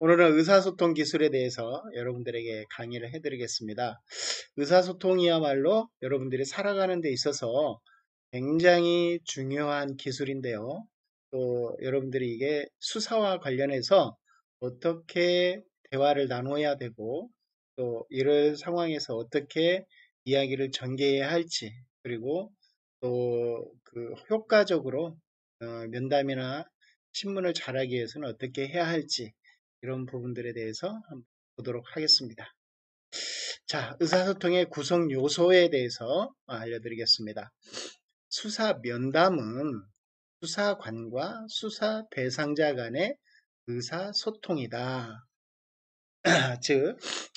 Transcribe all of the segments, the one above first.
오늘은 의사소통 기술에 대해서 여러분들에게 강의를 해드리겠습니다. 의사소통이야말로 여러분들이 살아가는 데 있어서 굉장히 중요한 기술인데요. 또 여러분들이 이게 수사와 관련해서 어떻게 대화를 나눠야 되고 또 이런 상황에서 어떻게 이야기를 전개해야 할지 그리고 또 그 효과적으로 면담이나 신문을 잘하기 위해서는 어떻게 해야 할지 이런 부분들에 대해서 한번 보도록 하겠습니다. 자, 의사소통의 구성 요소에 대해서 알려드리겠습니다. 수사 면담은 수사관과 수사 대상자 간의 의사소통이다. 즉,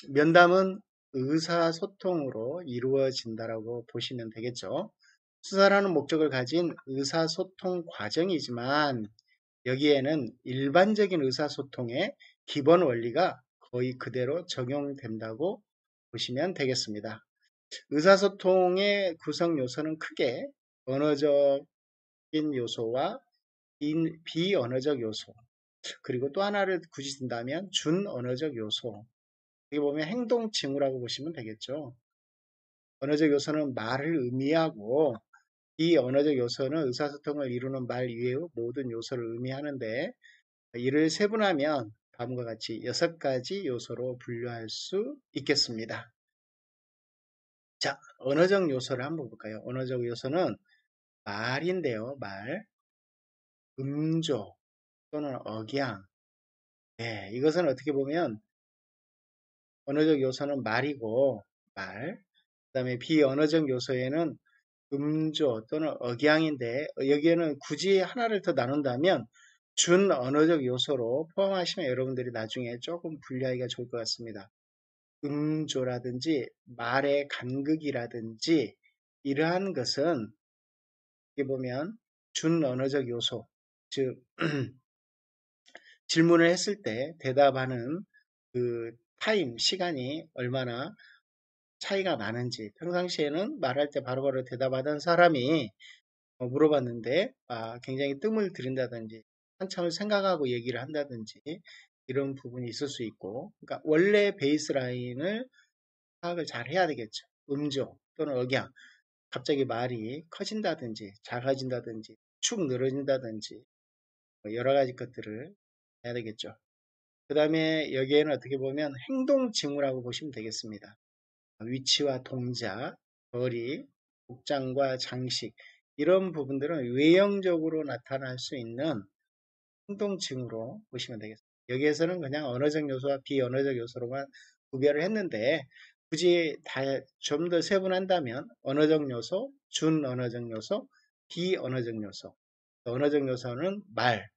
면담은 의사소통으로 이루어진다라고 보시면 되겠죠. 수사라는 목적을 가진 의사소통 과정이지만 여기에는 일반적인 의사소통의 기본 원리가 거의 그대로 적용된다고 보시면 되겠습니다. 의사소통의 구성 요소는 크게 언어적인 요소와 비언어적 요소, 그리고 또 하나를 굳이 든다면 준언어적 요소, 여기 보면 행동징후라고 보시면 되겠죠. 언어적 요소는 말을 의미하고 비언어적 요소는 의사소통을 이루는 말 이외의 모든 요소를 의미하는데 이를 세분하면 다음과 같이 6가지 요소로 분류할 수 있겠습니다. 자, 언어적 요소를 한번 볼까요? 언어적 요소는 말인데요. 말, 음조 또는 억양. 네, 이것은 어떻게 보면 언어적 요소는 말이고 말, 그 다음에 비언어적 요소에는 음조 또는 억양인데 여기에는 굳이 하나를 더 나눈다면 준언어적 요소로 포함하시면 여러분들이 나중에 조금 분류하기가 좋을 것 같습니다. 음조라든지 말의 간극이라든지 이러한 것은 어떻게 보면 준언어적 요소, 즉 질문을 했을 때 대답하는 그 타임, 시간이 얼마나 차이가 나는지, 평상시에는 말할 때 바로바로 대답하던 사람이 물어봤는데 굉장히 뜸을 들인다든지 한참을 생각하고 얘기를 한다든지 이런 부분이 있을 수 있고, 그러니까 원래 베이스라인을 파악을 잘 해야 되겠죠. 음조 또는 억양, 갑자기 말이 커진다든지 작아진다든지 축 늘어진다든지 여러 가지 것들을 해야 되겠죠. 그 다음에 여기에는 어떻게 보면 행동징후라고 보시면 되겠습니다. 위치와 동작, 거리, 복장과 장식 이런 부분들은 외형적으로 나타날 수 있는 행동징후로 보시면 되겠습니다. 여기에서는 그냥 언어적 요소와 비언어적 요소로만 구별을 했는데 굳이 좀 더 세분한다면 언어적 요소, 준언어적 요소, 비언어적 요소. 언어적 요소는 말,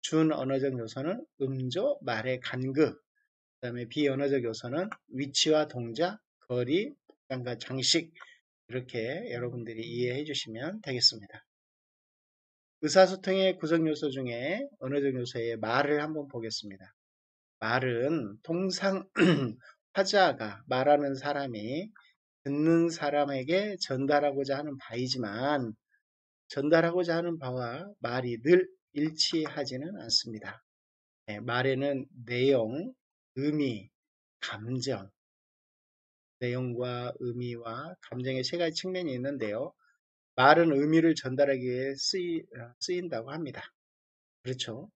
준언어적 요소는 음조, 말의 간극, 그 다음에 비언어적 요소는 위치와 동작, 거리, 복장과 장식 이렇게 여러분들이 이해해 주시면 되겠습니다. 의사소통의 구성 요소 중에 언어적 요소의 말을 한번 보겠습니다. 말은 통상 화자가 말하는 사람이 듣는 사람에게 전달하고자 하는 바이지만 전달하고자 하는 바와 말이 늘 일치하지는 않습니다. 말에는 내용, 의미, 감정, 내용과 의미와 감정의 세 가지 측면이 있는데요. 말은 의미를 전달하기 위해 쓰인다고 합니다. 그렇죠?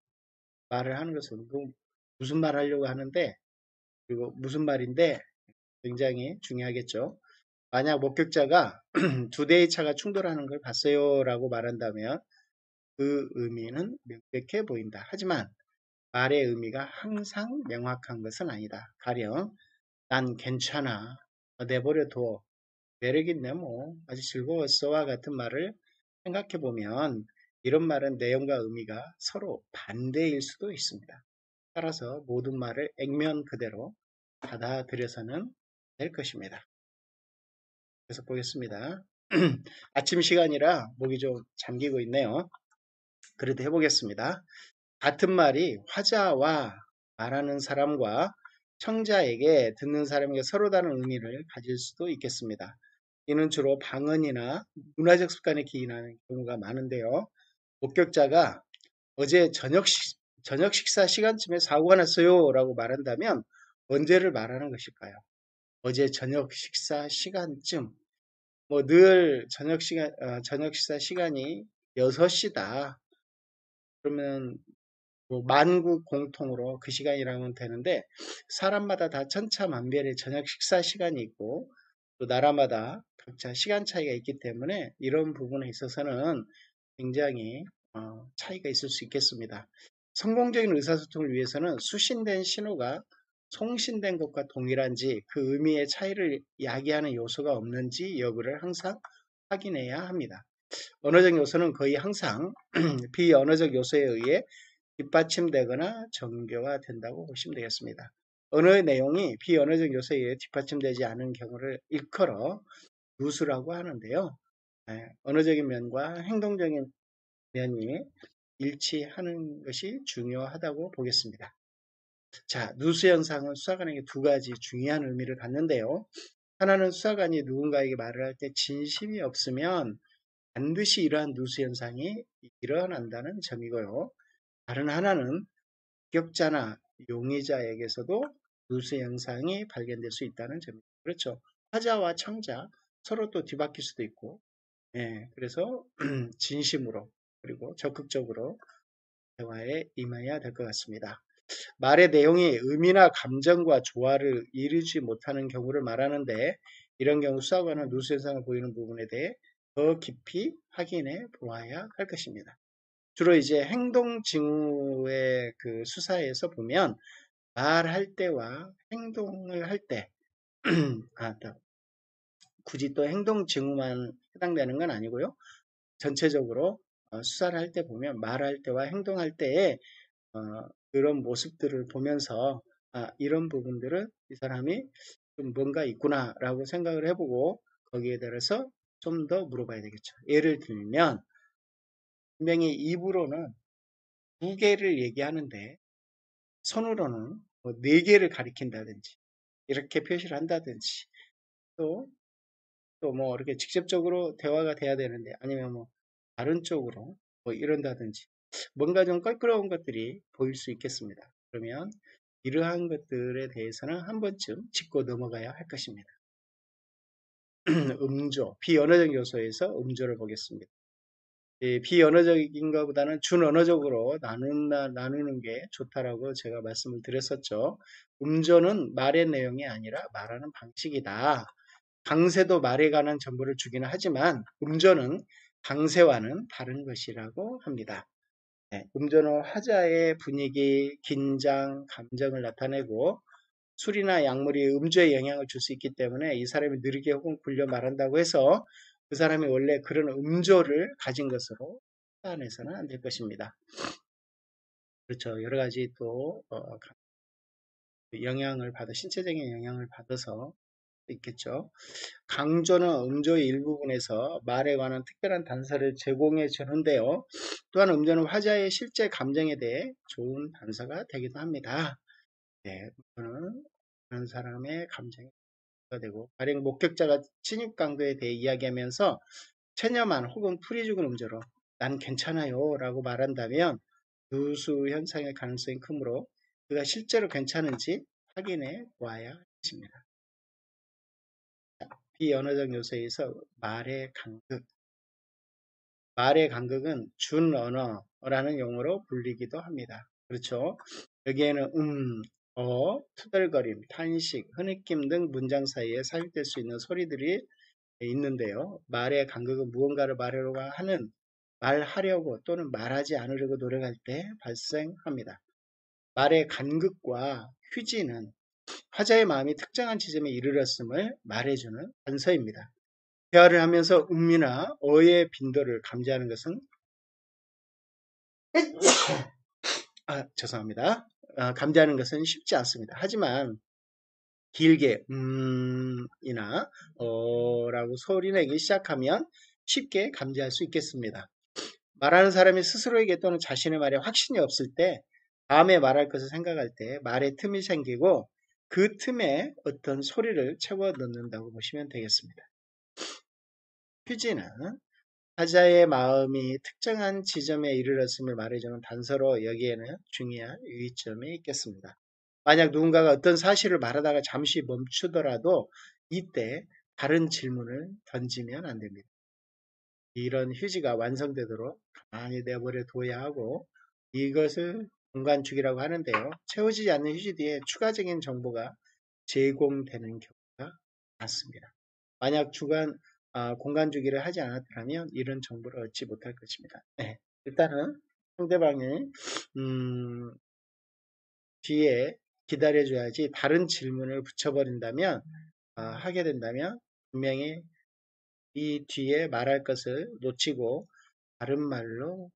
말을 하는 것은 무슨 말 하려고 하는데 그리고 무슨 말인데 굉장히 중요하겠죠. 만약 목격자가 두 대의 차가 충돌하는 걸 봤어요 라고 말한다면 그 의미는 명백해 보인다. 하지만 말의 의미가 항상 명확한 것은 아니다. 가령 난 괜찮아, 내버려 둬, 매력있네 뭐, 아주 즐거웠어와 같은 말을 생각해 보면 이런 말은 내용과 의미가 서로 반대일 수도 있습니다. 따라서 모든 말을 액면 그대로 받아들여서는 될 것입니다. 그래서 보겠습니다. 아침 시간이라 목이 좀 잠기고 있네요. 그래도 해보겠습니다. 같은 말이 화자와 말하는 사람과 청자에게 듣는 사람에게 서로 다른 의미를 가질 수도 있겠습니다. 이는 주로 방언이나 문화적 습관에 기인하는 경우가 많은데요. 목격자가 어제 저녁 식사 시간쯤에 사고가 났어요 라고 말한다면 언제를 말하는 것일까요? 어제 저녁 식사 시간쯤, 뭐 늘 저녁 식사 시간이 6시다. 그러면 뭐 만국 공통으로 그 시간이라면 되는데, 사람마다 다 천차만별의 저녁 식사 시간이 있고 또 나라마다 각자 시간 차이가 있기 때문에 이런 부분에 있어서는 굉장히 차이가 있을 수 있겠습니다. 성공적인 의사소통을 위해서는 수신된 신호가 송신된 것과 동일한지, 그 의미의 차이를 야기하는 요소가 없는지 여부를 항상 확인해야 합니다. 언어적 요소는 거의 항상 비언어적 요소에 의해 뒷받침되거나 정교화된다고 보시면 되겠습니다. 언어의 내용이 비언어적 요소에 의해 뒷받침되지 않은 경우를 일컬어 누수라고 하는데요. 언어적인 면과 행동적인 면이 일치하는 것이 중요하다고 보겠습니다. 자, 누수 현상은 수사관에게 두 가지 중요한 의미를 갖는데요. 하나는 수사관이 누군가에게 말을 할 때 진심이 없으면 반드시 이러한 누수 현상이 일어난다는 점이고요. 다른 하나는 합격자나 용의자에게서도 누수 현상이 발견될 수 있다는 점입니다. 그렇죠. 화자와 청자 서로 또 뒤바뀔 수도 있고, 그래서 진심으로 그리고 적극적으로 대화에 임해야 될 것 같습니다. 말의 내용이 의미나 감정과 조화를 이루지 못하는 경우를 말하는데, 이런 경우 수사관은 누수 현상을 보이는 부분에 대해 더 깊이 확인해 보아야 할 것입니다. 주로 이제 행동 징후의 그 수사에서 보면 말할 때와 행동을 할 때, 굳이 또 행동 징후만 해당되는 건 아니고요. 전체적으로 수사를 할 때 보면 말할 때와 행동할 때에 그런 모습들을 보면서 이런 부분들은 이 사람이 좀 뭔가 있구나라고 생각을 해보고 거기에 대해서 좀 더 물어봐야 되겠죠. 예를 들면 분명히 입으로는 2개를 얘기하는데 손으로는 뭐 4개를 가리킨다든지 이렇게 표시를 한다든지 또 뭐 이렇게 직접적으로 대화가 돼야 되는데 아니면 뭐 다른 쪽으로 뭐 이런다든지 뭔가 좀 껄끄러운 것들이 보일 수 있겠습니다. 그러면 이러한 것들에 대해서는 한 번쯤 짚고 넘어가야 할 것입니다. 음조, 비언어적 요소에서 음조를 보겠습니다. 비언어적인 것보다는 준언어적으로 나누는 게 좋다라고 제가 말씀을 드렸었죠. 음조는 말의 내용이 아니라 말하는 방식이다. 강세도 말에 관한 정보를 주기는 하지만 음조는 강세와는 다른 것이라고 합니다. 음조는 화자의 분위기, 긴장, 감정을 나타내고 술이나 약물이 음주에 영향을 줄 수 있기 때문에 이 사람이 느리게 혹은 굴려 말한다고 해서 그 사람이 원래 그런 음조를 가진 것으로 판단해서는 안 될 것입니다. 그렇죠. 여러 가지 또 영향을 받아 신체적인 영향을 받아서 있겠죠. 강조는 음조의 일부분에서 말에 관한 특별한 단서를 제공해 주는데요. 또한 음조는 화자의 실제 감정에 대해 좋은 단서가 되기도 합니다. 음조는 다른 사람의 감정이 되고 발행 목격자가 침입 강도에 대해 이야기하면서 체념한 혹은 풀이 죽은 음조로 난 괜찮아요 라고 말한다면 누수 현상의 가능성이 크므로 그가 실제로 괜찮은지 확인해 보아야 합니다. 비언어적 요소에서 말의 간극은 준언어라는 용어로 불리기도 합니다. 그렇죠? 여기에는 투덜거림, 탄식, 흐느낌 등 문장 사이에 삽입될 수 있는 소리들이 있는데요. 말의 간극은 무언가를 말하려고 또는 말하지 않으려고 노력할 때 발생합니다. 말의 간극과 휴지는 화자의 마음이 특정한 지점에 이르렀음을 말해주는 단서입니다. 대화를 하면서 음이나 어의 빈도를 감지하는 것은 죄송합니다. 감지하는 것은 쉽지 않습니다. 하지만 길게 이나 라고 소리 내기 시작하면 쉽게 감지할 수 있겠습니다. 말하는 사람이 스스로에게 또는 자신의 말에 확신이 없을 때 다음에 말할 것을 생각할 때 말에 틈이 생기고 그 틈에 어떤 소리를 채워 넣는다고 보시면 되겠습니다. 휴지는 타자의 마음이 특정한 지점에 이르렀음을 말해주는 단서로 여기에는 중요한 유의점이 있겠습니다. 만약 누군가가 어떤 사실을 말하다가 잠시 멈추더라도 이때 다른 질문을 던지면 안 됩니다. 이런 휴지가 완성되도록 가만히 내버려 둬야 하고 이것을 공간축이라고 하는데요. 채워지지 않는 휴지 뒤에 추가적인 정보가 제공되는 경우가 많습니다. 만약 공간주기를 하지 않았더라면 이런 정보를 얻지 못할 것입니다. 네, 일단은 상대방이 뒤에 기다려줘야지 다른 질문을 붙여버린다면 하게 된다면 분명히 이 뒤에 말할 것을 놓치고 다른 말로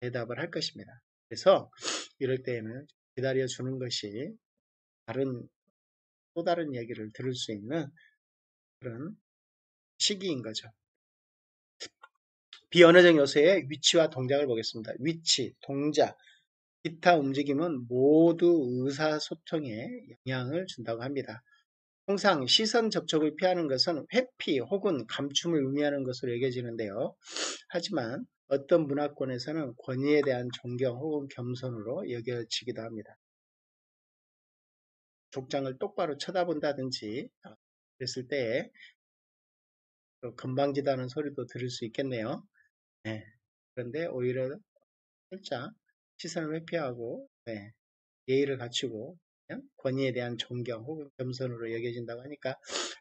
대답을 할 것입니다. 그래서 이럴 때에는 기다려주는 것이 또 다른 얘기를 들을 수 있는 그런 시기인 거죠. 비언어적 요소의 위치와 동작을 보겠습니다. 위치, 동작, 기타 움직임은 모두 의사소통에 영향을 준다고 합니다. 통상 시선 접촉을 피하는 것은 회피 혹은 감춤을 의미하는 것으로 여겨지는데요. 하지만 어떤 문화권에서는 권위에 대한 존경 혹은 겸손으로 여겨지기도 합니다. 족장을 똑바로 쳐다본다든지 그랬을 때 건방지다는 소리도 들을 수 있겠네요. 네. 그런데 오히려 살짝 시선을 회피하고 예의를 갖추고 그냥 권위에 대한 존경 혹은 겸손으로 여겨진다고 하니까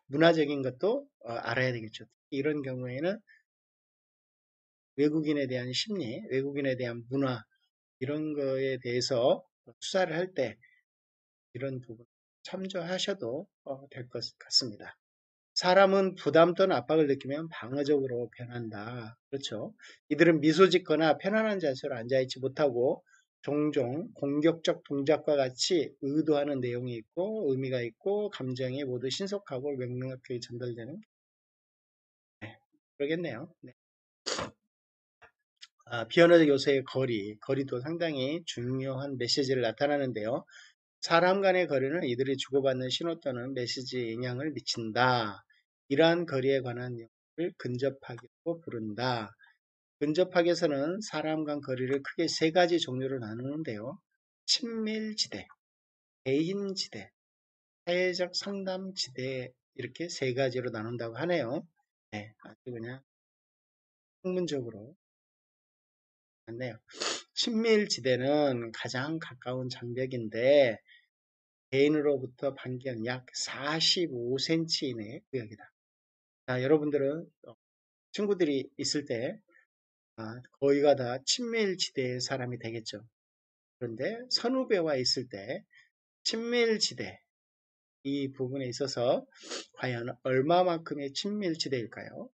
문화적인 것도 알아야 되겠죠. 이런 경우에는 외국인에 대한 심리, 외국인에 대한 문화 이런 거에 대해서 수사를 할 때 이런 부분 참조하셔도 될 것 같습니다. 사람은 부담 또는 압박을 느끼면 방어적으로 변한다. 그렇죠. 이들은 미소 짓거나 편안한 자세로 앉아있지 못하고 종종 공격적 동작과 같이 의도하는 내용이 있고 의미가 있고 감정이 모두 신속하고 명료하게 전달되는 그러겠네요. 네. 비언어적 요소의 거리도 상당히 중요한 메시지를 나타나는데요. 사람 간의 거리는 이들이 주고받는 신호 또는 메시지에 영향을 미친다. 이러한 거리에 관한 용어를 근접하기로 부른다. 근접학에서는 사람 간 거리를 크게 세 가지 종류로 나누는데요. 친밀지대, 개인지대, 사회적 상담지대 이렇게 세 가지로 나눈다고 하네요. 네, 아주 그냥 학문적으로 맞네요. 친밀지대는 가장 가까운 장벽인데 개인으로부터 반경 약 45cm 이내의 구역이다. 자, 여러분들은 친구들이 있을 때 거의가 다 친밀지대의 사람이 되겠죠. 그런데 선후배와 있을 때 친밀지대 이 부분에 있어서 과연 얼마만큼의 친밀지대일까요?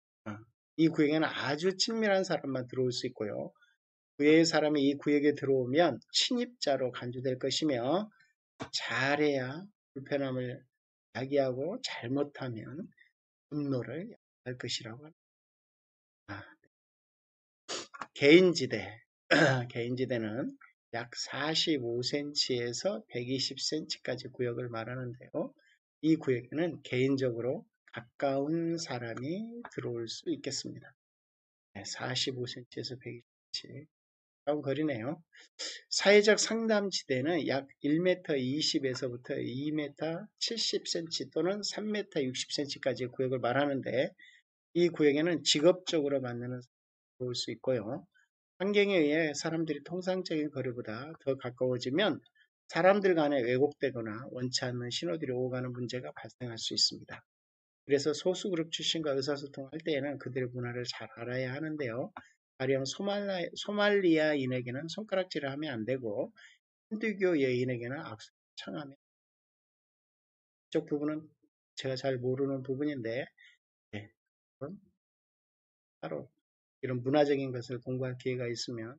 이 구역에는 아주 친밀한 사람만 들어올 수 있고요. 그의 사람이 이 구역에 들어오면 침입자로 간주될 것이며 잘해야 불편함을 야기하고 잘못하면 분노를 할 것이라고 합니다. 개인지대 개인지대는 약 45cm에서 120cm까지 구역을 말하는데요. 이 구역에는 개인적으로 가까운 사람이 들어올 수 있겠습니다. 45cm에서 120cm 가까운 거리네요. 사회적 상담지대는 약 1m 20에서부터 2m 70cm 또는 3m 60cm까지 구역을 말하는데 이 구역에는 직업적으로 만나는 사람이 들어올 수 있고요. 환경에 의해 사람들이 통상적인 거리보다 더 가까워지면 사람들 간에 왜곡되거나 원치 않는 신호들이 오가는 문제가 발생할 수 있습니다. 그래서 소수그룹 출신과 의사소통을 할 때에는 그들의 문화를 잘 알아야 하는데요. 가령 소말리아인에게는 손가락질을 하면 안 되고 힌두교 여인에게는 악수를 청하면 이쪽 부분은 제가 잘 모르는 부분인데 네, 따로 이런 문화적인 것을 공부할 기회가 있으면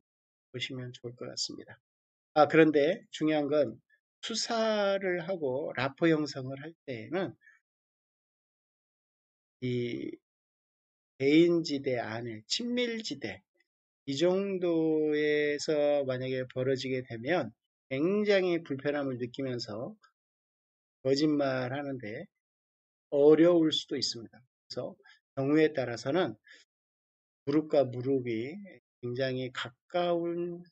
보시면 좋을 것 같습니다. 그런데 중요한 건 수사를 하고 라포 형성을 할 때에는 이 개인지대 안에 친밀지대 이 정도에서 만약에 벌어지게 되면 굉장히 불편함을 느끼면서 거짓말 하는데 어려울 수도 있습니다. 그래서 경우에 따라서는 무릎과 무릎이 굉장히 가까운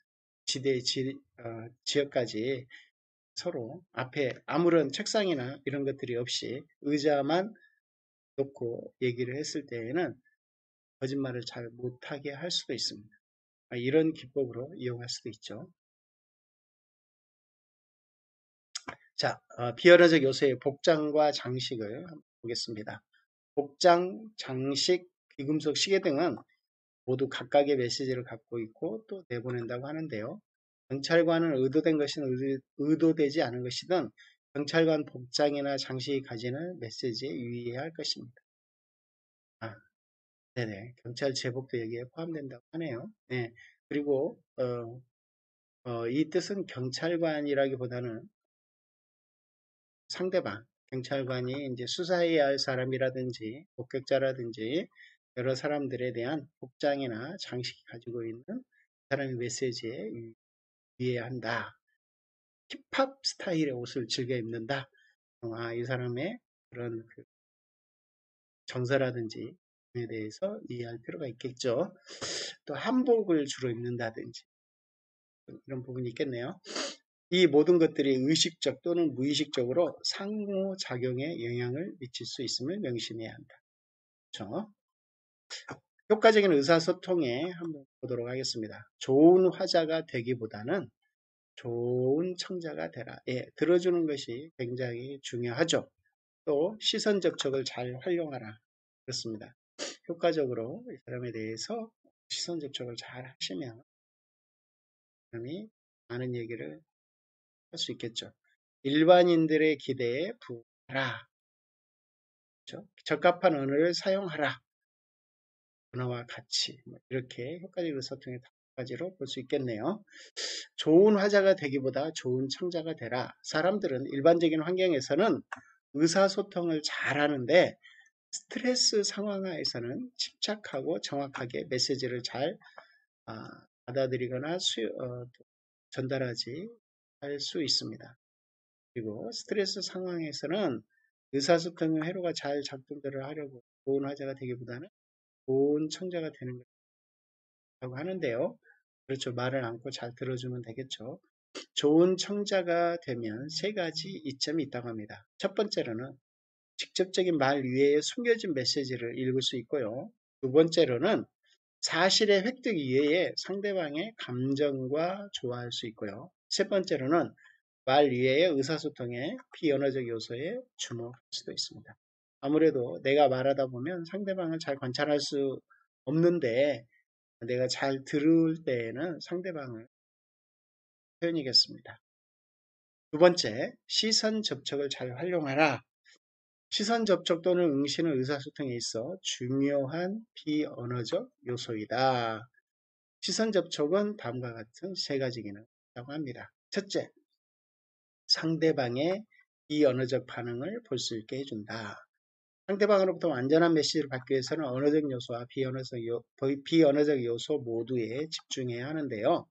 지역까지 서로 앞에 아무런 책상이나 이런 것들이 없이 의자만 놓고 얘기를 했을 때에는 거짓말을 잘 못하게 할 수도 있습니다. 이런 기법으로 이용할 수도 있죠. 자, 비언어적 요소의 복장과 장식을 한번 보겠습니다. 복장, 장식, 귀금속, 시계 등은 모두 각각의 메시지를 갖고 있고 또 내보낸다고 하는데요. 경찰관은 의도된 것이든 의도되지 않은 것이든 경찰관 복장이나 장식이 가지는 메시지에 유의해야 할 것입니다. 네네. 경찰 제복도 여기에 포함된다고 하네요. 네. 그리고 이 뜻은 경찰관이라기보다는 상대방, 경찰관이 이제 수사해야 할 사람이라든지 목격자라든지 여러 사람들에 대한 복장이나 장식이 가지고 있는 사람의 메시지에 유의해야 한다. 힙합 스타일의 옷을 즐겨 입는다. 이 사람의 그런 그 정서라든지 에 대해서 이해할 필요가 있겠죠. 또 한복을 주로 입는다든지 이런 부분이 있겠네요. 이 모든 것들이 의식적 또는 무의식적으로 상호작용에 영향을 미칠 수 있음을 명심해야 한다. 그렇죠? 효과적인 의사소통에 한번 보도록 하겠습니다. 좋은 화자가 되기보다는 좋은 청자가 되라. 예, 들어주는 것이 굉장히 중요하죠. 또 시선 접촉을 잘 활용하라. 그렇습니다. 효과적으로 이 사람에 대해서 시선 접촉을 잘 하시면 사람이 많은 얘기를 할 수 있겠죠. 일반인들의 기대에 부응하라. 그렇죠? 적합한 언어를 사용하라. 언어와 같이 이렇게 효과적인 소통의 다섯 가지로 볼 수 있겠네요. 좋은 화자가 되기보다 좋은 청자가 되라. 사람들은 일반적인 환경에서는 의사소통을 잘하는데 스트레스 상황하에서는 침착하고 정확하게 메시지를 잘 받아들이거나 전달하지 할 수 있습니다. 그리고 스트레스 상황에서는 의사소통의 회로가 잘 작동들을 하려고 좋은 화자가 되기보다는 좋은 청자가 되는 것이라고 하는데요. 그렇죠. 말을 않고 잘 들어주면 되겠죠. 좋은 청자가 되면 세 가지 이점이 있다고 합니다. 첫 번째로는 직접적인 말 위에 숨겨진 메시지를 읽을 수 있고요. 두 번째로는 사실의 획득 이외에 상대방의 감정과 조화할 수 있고요. 세 번째로는 말 이외의 의사소통의 비언어적 요소에 주목할 수도 있습니다. 아무래도 내가 말하다 보면 상대방을 잘 관찰할 수 없는데 내가 잘 들을 때에는 상대방을 표현이겠습니다. 두 번째, 시선 접촉을 잘 활용하라. 시선 접촉 또는 응시는 의사소통에 있어 중요한 비언어적 요소이다. 시선 접촉은 다음과 같은 세 가지 기능을 한다고 합니다. 첫째, 상대방의 비언어적 반응을 볼 수 있게 해준다. 상대방으로부터 완전한 메시지를 받기 위해서는 언어적 요소와 비언어적 요소 모두에 집중해야 하는데요.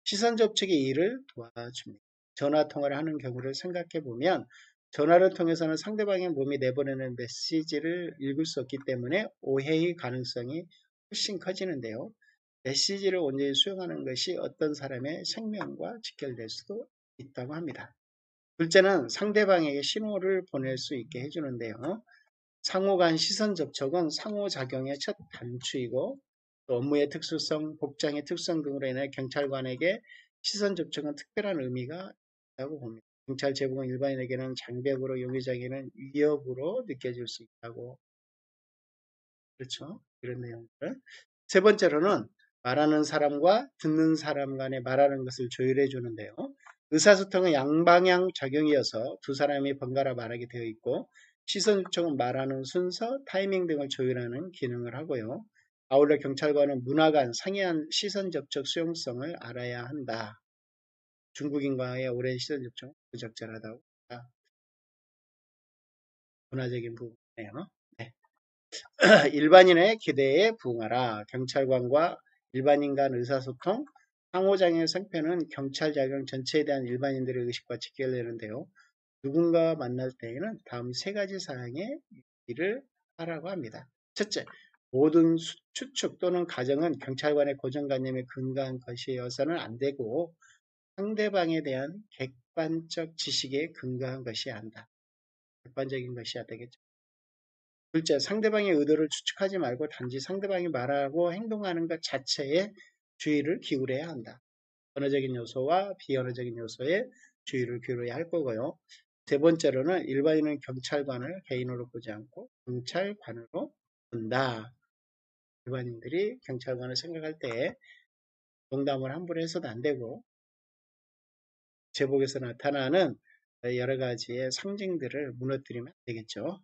시선 접촉의 일을 도와줍니다. 전화 통화를 하는 경우를 생각해 보면 전화를 통해서는 상대방의 몸이 내보내는 메시지를 읽을 수 없기 때문에 오해의 가능성이 훨씬 커지는데요. 메시지를 온전히 수용하는 것이 어떤 사람의 생명과 직결될 수도 있다고 합니다. 둘째는 상대방에게 신호를 보낼 수 있게 해주는데요. 상호간 시선 접촉은 상호작용의 첫 단추이고 또 업무의 특수성, 복장의 특성 등으로 인해 경찰관에게 시선 접촉은 특별한 의미가 있다고 봅니다. 경찰 제복은 일반인에게는 장벽으로, 용의자에게는 위협으로 느껴질 수 있다고. 그렇죠? 이런 내용들. 세 번째로는 말하는 사람과 듣는 사람 간에 말하는 것을 조율해 주는데요. 의사소통은 양방향 작용이어서 두 사람이 번갈아 말하게 되어 있고 시선 요청은 말하는 순서, 타이밍 등을 조율하는 기능을 하고요. 아울러 경찰관은 문화 간 상이한 시선 접촉 수용성을 알아야 한다. 중국인과의 오랜 시선 접촉 부적절하다고 합니다. 문화적인 부분이네요. 네. 일반인의 기대에 부응하라. 경찰관과 일반인 간 의사소통, 상호작용의 생패는 경찰 작용 전체에 대한 일반인들의 의식과 직결되는데요. 누군가 만날 때에는 다음 세 가지 사항에 유의를 하라고 합니다. 첫째, 모든 추측 또는 가정은 경찰관의 고정관념에 근거한 것이어서는 안 되고 상대방에 대한 객관적 지식에 근거한 것이어야 한다. 객관적인 것이어야 되겠죠. 둘째, 상대방의 의도를 추측하지 말고 단지 상대방이 말하고 행동하는 것 자체에 주의를 기울여야 한다. 언어적인 요소와 비언어적인 요소에 주의를 기울여야 할 거고요. 세 번째로는 일반인은 경찰관을 개인으로 보지 않고 경찰관으로 본다. 일반인들이 경찰관을 생각할 때 농담을 함부로 해서도 안 되고 제복에서 나타나는 여러 가지의 상징들을 무너뜨리면 안 되겠죠.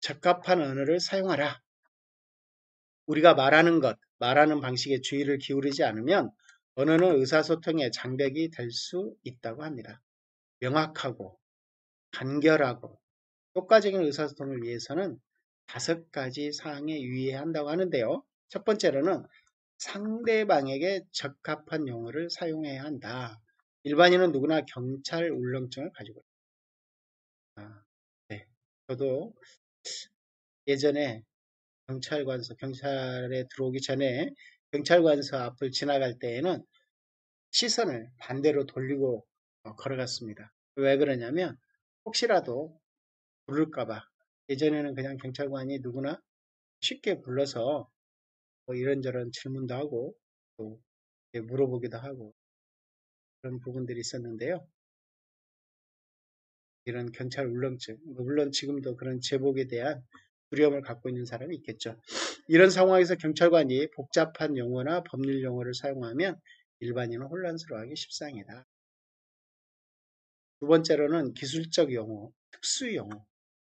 적합한 언어를 사용하라. 우리가 말하는 것, 말하는 방식에 주의를 기울이지 않으면 언어는 의사소통의 장벽이 될 수 있다고 합니다. 명확하고 간결하고 효과적인 의사소통을 위해서는 5가지 사항에 유의해야 한다고 하는데요. 첫 번째로는 상대방에게 적합한 용어를 사용해야 한다. 일반인은 누구나 경찰 울렁증을 가지고 있다. 네. 저도 예전에 경찰에 들어오기 전에 경찰관서 앞을 지나갈 때에는 시선을 반대로 돌리고 걸어갔습니다. 왜 그러냐면 혹시라도 부를까봐. 예전에는 그냥 경찰관이 누구나 쉽게 불러서 뭐 이런저런 질문도 하고 또 물어보기도 하고 그런 부분들이 있었는데요. 이런 경찰 울렁증, 물론 지금도 그런 제복에 대한 두려움을 갖고 있는 사람이 있겠죠. 이런 상황에서 경찰관이 복잡한 용어나 법률 용어를 사용하면 일반인은 혼란스러워하기 십상이다. 두 번째로는 기술적 용어, 특수 용어,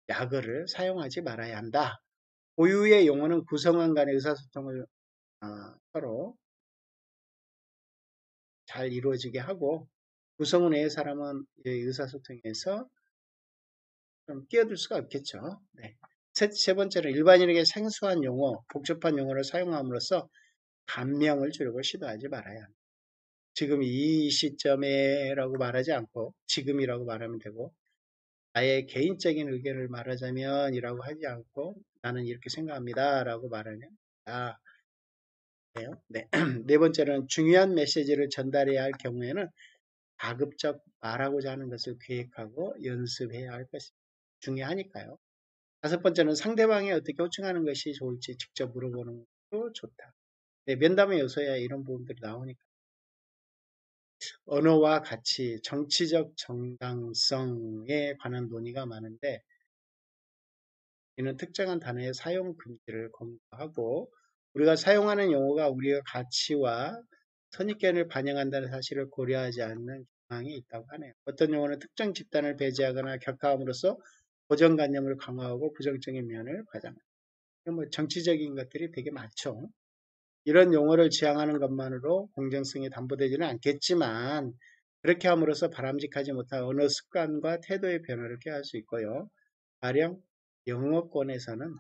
약어를 사용하지 말아야 한다. 고유의 용어는 구성원 간의 의사소통을 서로 잘 이루어지게 하고 구성원 외의 사람은 의사소통에서 좀 끼어들 수가 없겠죠. 네. 세 번째는 일반인에게 생소한 용어, 복잡한 용어를 사용함으로써 감명을 주려고 시도하지 말아야 합니다. 지금 이 시점에라고 말하지 않고 지금이라고 말하면 되고 나의 개인적인 의견을 말하자면 이라고 하지 않고 나는 이렇게 생각합니다 라고 말하면 돼요. 네. 네 번째는 중요한 메시지를 전달해야 할 경우에는 가급적 말하고자 하는 것을 계획하고 연습해야 할 것입니다. 중요하니까요. 다섯 번째는 상대방이 어떻게 호칭하는 것이 좋을지 직접 물어보는 것도 좋다. 네, 면담의 요소에 이런 부분들이 나오니까. 언어와 가치, 정치적 정당성에 관한 논의가 많은데 이는 특정한 단어의 사용 금지를 검토하고 우리가 사용하는 용어가 우리의 가치와 선입견을 반영한다는 사실을 고려하지 않는 경향이 있다고 하네요. 어떤 용어는 특정 집단을 배제하거나 격하함으로써 고정관념을 강화하고 부정적인 면을 과장합니다. 뭐 정치적인 것들이 되게 많죠. 이런 용어를 지향하는 것만으로 공정성이 담보되지는 않겠지만 그렇게 함으로써 바람직하지 못한 언어 습관과 태도의 변화를 꾀할 수 있고요. 가령 영어권에서는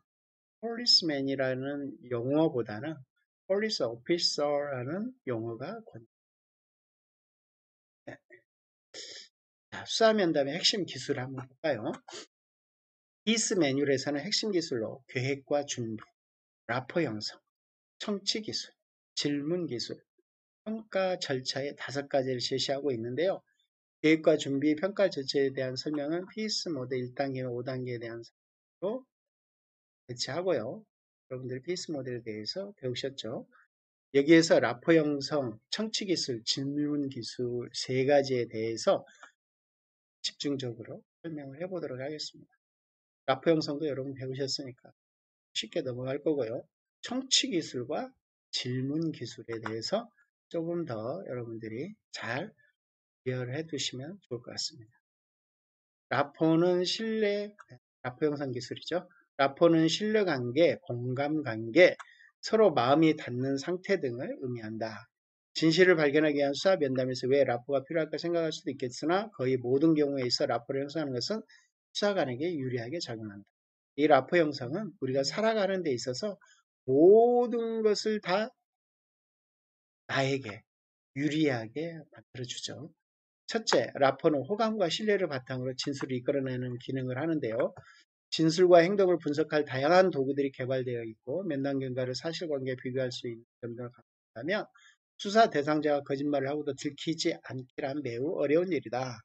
policeman이라는 용어보다는 police officer라는 용어가 수사 면담의 핵심 기술을 한번 볼까요? 피스 매뉴얼에서는 핵심 기술로 계획과 준비, 라포 형성, 청취 기술, 질문 기술, 평가 절차의 5가지를 제시하고 있는데요. 계획과 준비, 평가 절차에 대한 설명은 피스 모드 1단계와 5단계에 대한 설명으로 배치하고요. 여러분들이 피스 모델에 대해서 배우셨죠? 여기에서 라포 형성, 청취 기술, 질문 기술 3가지에 대해서 집중적으로 설명을 해보도록 하겠습니다. 라포 형성도 여러분 배우셨으니까 쉽게 넘어갈 거고요. 청취 기술과 질문 기술에 대해서 조금 더 여러분들이 잘 이해를 해 두시면 좋을 것 같습니다. 라포는 라포 형성 기술이죠. 라포는 신뢰관계, 공감관계, 서로 마음이 닿는 상태 등을 의미한다. 진실을 발견하기 위한 수사 면담에서 왜 라포가 필요할까 생각할 수도 있겠으나 거의 모든 경우에 있어 라포를 형성하는 것은 수사관에게 유리하게 작용한다. 이 라포 형성은 우리가 살아가는 데 있어서 모든 것을 다 나에게 유리하게 만들어주죠. 첫째, 라포는 호감과 신뢰를 바탕으로 진술을 이끌어내는 기능을 하는데요. 진술과 행동을 분석할 다양한 도구들이 개발되어 있고 면담 결과를 사실관계에 비교할 수 있는 점들을 갖고 있다면 수사 대상자가 거짓말을 하고도 들키지 않기란 매우 어려운 일이다.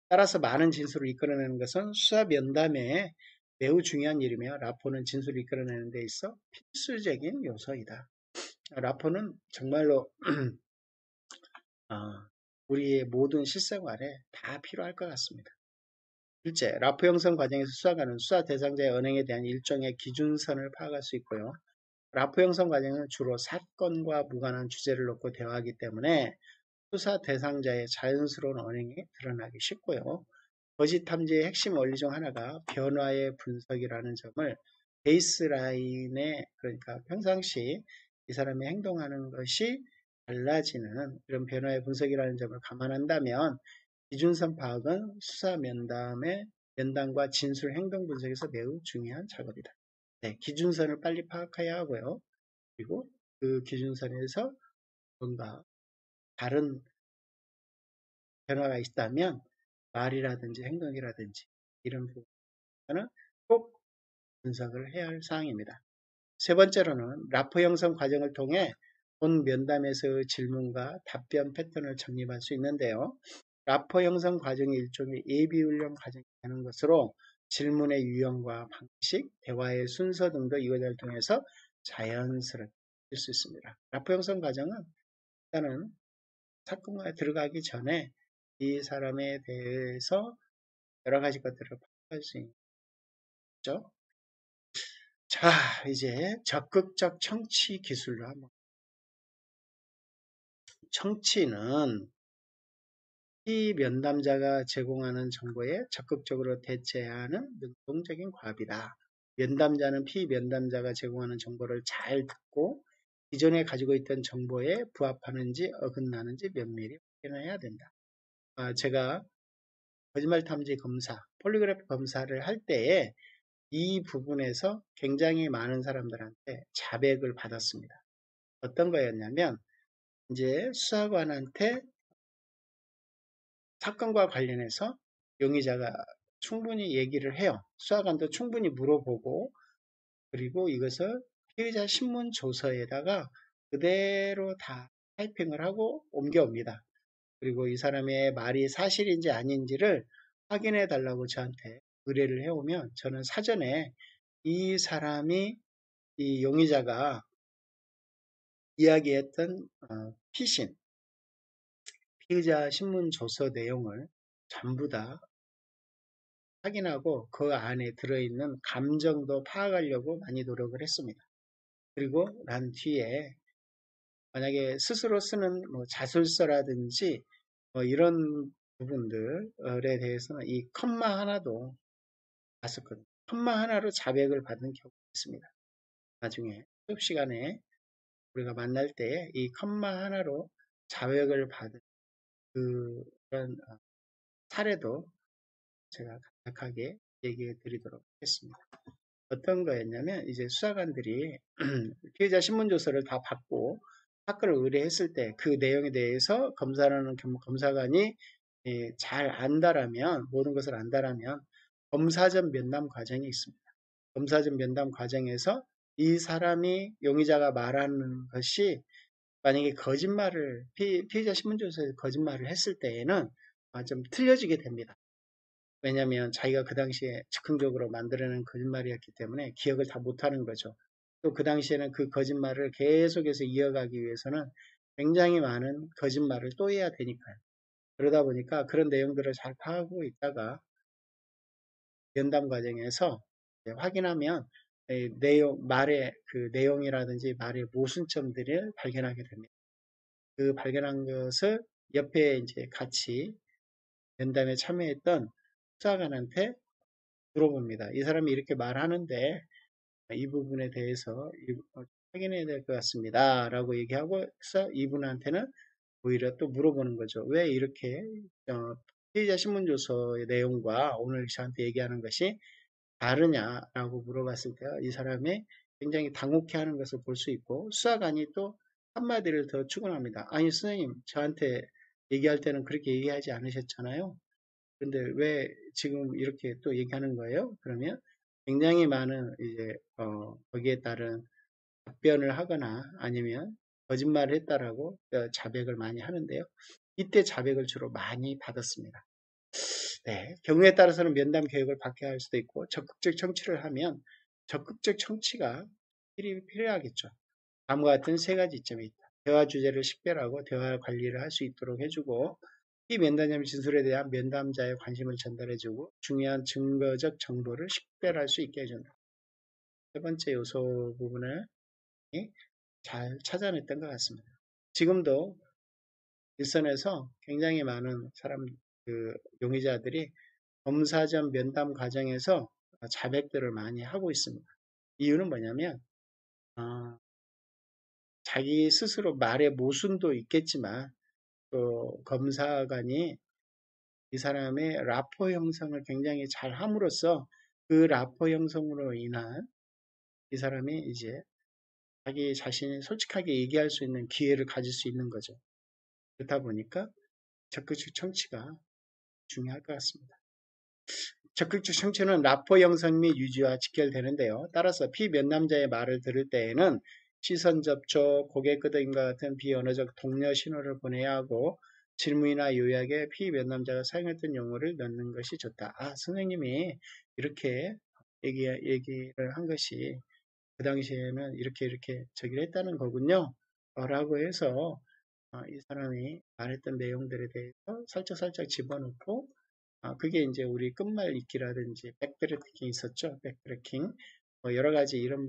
따라서 많은 진술을 이끌어내는 것은 수사 면담에 매우 중요한 일이며 라포는 진술을 이끌어내는 데 있어 필수적인 요소이다. 라포는 정말로 우리의 모든 실생활에 다 필요할 것 같습니다. 둘째, 라포 형성 과정에서 수사관은 수사 대상자의 언행에 대한 일종의 기준선을 파악할 수 있고요. 라포 형성 과정은 주로 사건과 무관한 주제를 놓고 대화하기 때문에 수사 대상자의 자연스러운 언행이 드러나기 쉽고요. 거짓 탐지의 핵심 원리 중 하나가 변화의 분석이라는 점을 베이스라인에, 그러니까 평상시 이 사람이 행동하는 것이 달라지는 이런 변화의 분석이라는 점을 감안한다면 기준선 파악은 수사 면담과 진술 행동 분석에서 매우 중요한 작업이다. 네, 기준선을 빨리 파악해야 하고요. 그리고 그 기준선에서 뭔가 다른 변화가 있다면 말이라든지 행동이라든지 이런 부분은 꼭 분석을 해야 할 사항입니다. 세 번째로는 라포 형성 과정을 통해 본 면담에서의 질문과 답변 패턴을 정립할 수 있는데요. 라포 형성 과정이 일종의 예비훈련 과정이 되는 것으로 질문의 유형과 방식, 대화의 순서 등도 이것을 통해서 자연스럽게 할 수 있습니다. 라포 형성 과정은 일단은 사건과에 들어가기 전에 이 사람에 대해서 여러 가지 것들을 파악할 수 있죠. 자, 이제 적극적 청취 기술로 한번. 청취는 피면담자가 제공하는 정보에 적극적으로 대처해야 하는 능동적인 과업이다. 면담자는 피면담자가 제공하는 정보를 잘 듣고 기존에 가지고 있던 정보에 부합하는지 어긋나는지 면밀히 확인해야 된다. 제가 거짓말 탐지 검사, 폴리그래프 검사를 할 때에 이 부분에서 굉장히 많은 사람들한테 자백을 받았습니다. 어떤 거였냐면 이제 수사관한테 사건과 관련해서 용의자가 충분히 얘기를 해요. 수사관도 충분히 물어보고 그리고 이것을 피의자 신문 조서에다가 그대로 다 타이핑을 하고 옮겨옵니다. 그리고 이 사람의 말이 사실인지 아닌지를 확인해 달라고 저한테 의뢰를 해오면 저는 사전에 이 사람이 이 용의자가 이야기했던 피신, 피의자 신문 조서 내용을 전부 다 확인하고 그 안에 들어있는 감정도 파악하려고 많이 노력을 했습니다. 그리고 난 뒤에 만약에 스스로 쓰는 뭐 자술서라든지 뭐 이런 부분들에 대해서는 이 컴마 하나도 봤었거든요. 컴마 하나로 자백을 받은 경우가 있습니다. 나중에 수업 시간에 우리가 만날 때 이 컴마 하나로 자백을 받은 그런 사례도 제가 간략하게 얘기해 드리도록 하겠습니다. 어떤 거였냐면 이제 수사관들이 피해자 신문조서를 다 받고 사건을 의뢰했을 때 그 내용에 대해서 검사라는 검사관이 잘 안다라면 모든 것을 안다라면 검사전 면담 과정이 있습니다. 검사전 면담 과정에서 이 사람이 용의자가 말하는 것이 만약에 거짓말을 피의자 신문조서에 거짓말을 했을 때에는 좀 틀려지게 됩니다. 왜냐하면 자기가 그 당시에 즉흥적으로 만들어낸 거짓말이었기 때문에 기억을 다 못하는 거죠. 또 그 당시에는 그 거짓말을 계속해서 이어가기 위해서는 굉장히 많은 거짓말을 또 해야 되니까요. 그러다 보니까 그런 내용들을 잘 파악하고 있다가 면담 과정에서 확인하면 말의 그 내용이라든지 말의 모순점들을 발견하게 됩니다. 그 발견한 것을 옆에 이제 같이 면담에 참여했던 수사관한테 물어봅니다. 이 사람이 이렇게 말하는데 이 부분에 대해서 확인해야 될 것 같습니다. 라고 얘기하고 해서 이분한테는 오히려 또 물어보는 거죠. 왜 이렇게 피의자 신문조서의 내용과 오늘 저한테 얘기하는 것이 다르냐라고 물어봤을 때 이 사람이 굉장히 당혹해하는 것을 볼 수 있고 수사관이 또 한마디를 더 추궁합니다. 아니 선생님 저한테 얘기할 때는 그렇게 얘기하지 않으셨잖아요. 근데 왜 지금 이렇게 또 얘기하는 거예요? 그러면 굉장히 많은 이제 거기에 따른 답변을 하거나 아니면 거짓말을 했다라고 자백을 많이 하는데요. 이때 자백을 주로 많이 받았습니다. 네, 경우에 따라서는 면담 계획을 받게 할 수도 있고 적극적 청취를 하면 적극적 청취가 필요하겠죠. 다음과 같은 세 가지 이점이 있다. 대화 주제를 식별하고 대화 관리를 할 수 있도록 해주고 이 면담자의 진술에 대한 면담자의 관심을 전달해주고 중요한 증거적 정보를 식별할 수 있게 해준다. 세 번째 요소 부분을 잘 찾아냈던 것 같습니다. 지금도 일선에서 굉장히 많은 용의자들이 검사 전 면담 과정에서 자백들을 많이 하고 있습니다. 이유는 뭐냐면 자기 스스로 말의 모순도 있겠지만 또 검사관이 이 사람의 라포 형성을 굉장히 잘 함으로써 그 라포 형성으로 인한 이 사람이 이제 자기 자신이 솔직하게 얘기할 수 있는 기회를 가질 수 있는 거죠. 그렇다 보니까 적극적 청취가 중요할 것 같습니다. 적극적 청취는 라포 형성 및 유지와 직결되는데요. 따라서 피면담자의 말을 들을 때에는 시선 접촉, 고개 끄덕임과 같은 비언어적 독려 신호를 보내야 하고 질문이나 요약에 피면담자가 사용했던 용어를 넣는 것이 좋다. 선생님이 이렇게 얘기를 한 것이 그 당시에는 이렇게 저기를 했다는 거군요. 라고 해서 이 사람이 말했던 내용들에 대해서 살짝살짝 집어넣고 그게 이제 우리 끝말잇기라든지 백트래킹 있었죠. 백트래킹 여러 가지 이런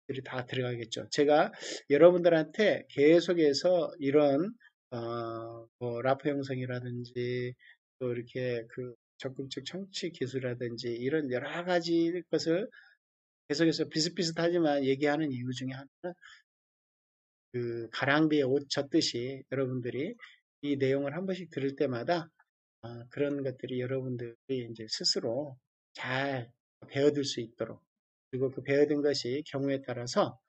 들이 다 들어가겠죠. 제가 여러분들한테 계속해서 이런 라포 형성이라든지 또 이렇게 그 적극적 청취 기술이라든지 이런 여러 가지 것을 계속해서 비슷비슷하지만 얘기하는 이유 중에 하나는 그 가랑비에 옷 젖듯이 여러분들이 이 내용을 한 번씩 들을 때마다 그런 것들이 여러분들이 이제 스스로 잘 배워들 수 있도록 그리고 그 배워든 것이 경우에 따라서